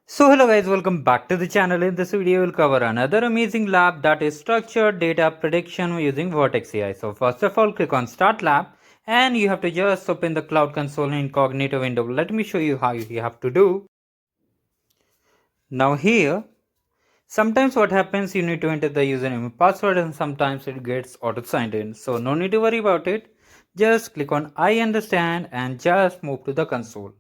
So hello guys, welcome back to the channel. In this video we'll cover another amazing lab, that is structured data prediction using Vertex AI. So first of all, click on start lab and you have to just open the cloud console in incognito window. Let me show you how you have to do. Now here, sometimes what happens, you need to enter the username and password, and sometimes it gets auto signed in. So no need to worry about it. Just click on I understand and just move to the console.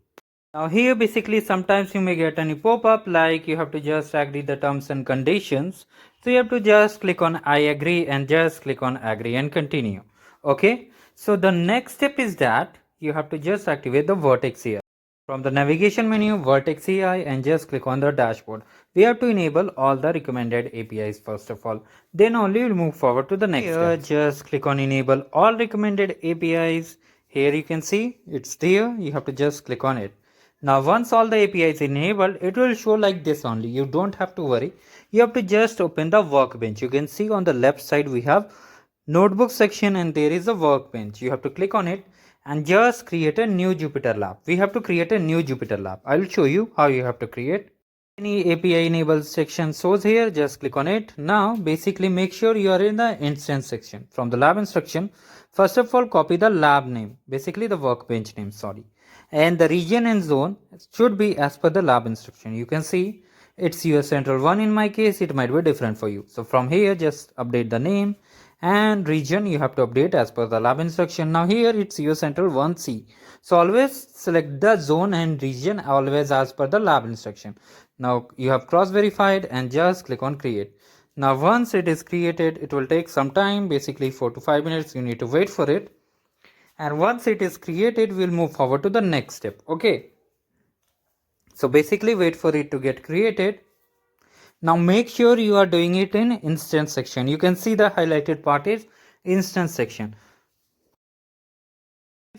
Now here basically sometimes you may get any pop-up like you have to just agree the terms and conditions. So you have to just click on I agree and just click on agree and continue. Okay. So the next step is that you have to just activate the Vertex AI. From the navigation menu, Vertex AI, and just click on the dashboard. We have to enable all the recommended APIs first of all. Then only we'll move forward to the next step. Just click on enable all recommended APIs. Here you can see it's there. You have to just click on it. Now once all the APIs enabled, it will show like this only. You don't have to worry. You have to just open the workbench. You can see on the left side we have notebook section and there is a workbench. You have to click on it and just create a new Jupyter lab. We have to create a new Jupyter lab. I will show you how you have to create. Any API enabled section shows here, just click on it. Now basically make sure you are in the instance section. From the lab instruction, first of all copy the lab name, basically the workbench name, sorry. And the region and zone should be as per the lab instruction. You can see it's US Central 1 in my case, it might be different for you. So from here just update the name and region you have to update as per the lab instruction. Now here it's US Central 1C. So always select the zone and region always as per the lab instruction. Now you have cross verified and just click on create. Now once it is created, it will take some time, basically 4 to 5 minutes. You need to wait for it. And once it is created, we'll move forward to the next step. Okay. So basically wait for it to get created. Now make sure you are doing it in instance section. You can see the highlighted part is instance section.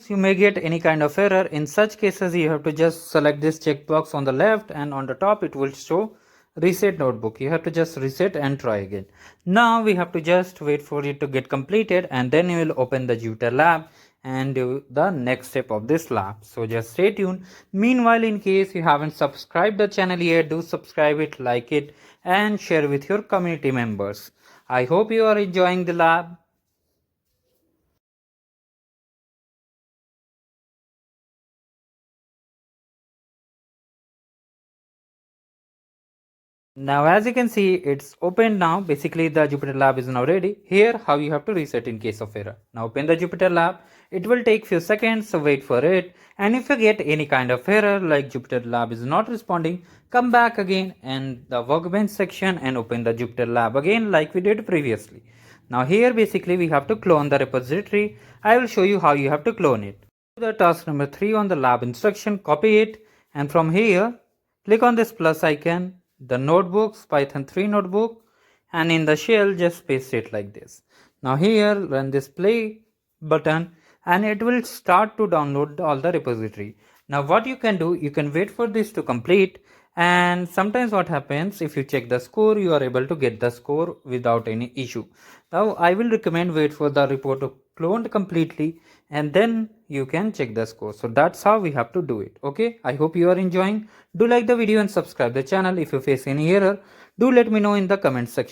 You may get any kind of error. In such cases, you have to just select this checkbox on the left and on the top it will show reset notebook. You have to just reset and try again. Now we have to just wait for it to get completed and then you will open the Jupyter lab and do the next step of this lab. So just stay tuned. Meanwhile, in case you haven't subscribed the channel yet, do subscribe it, like it and share with your community members. I hope you are enjoying the lab. Now as you can see, it's opened now. Basically the Jupyter lab is now ready. Here how you have to reset in case of error. Now open the Jupyter lab. It will take few seconds, so wait for it. And if you get any kind of error like Jupyter lab is not responding, come back again and the workbench section and open the Jupyter lab again like we did previously. Now here basically we have to clone the repository. I will show you how you have to clone it. The task number 3 on the lab instruction, copy it, and from here click on this plus icon, the notebooks, Python 3 notebook, and in the shell just paste it like this. Now here run this play button and it will start to download all the repository. Now what you can do, you can wait for this to complete, and sometimes what happens, if you check the score, you are able to get the score without any issue. Now I will recommend wait for the report to cloned completely and then you can check the score. So that's how we have to do it. Okay, I hope you are enjoying. Do like the video and subscribe the channel. If you face any error, do let me know in the comment section.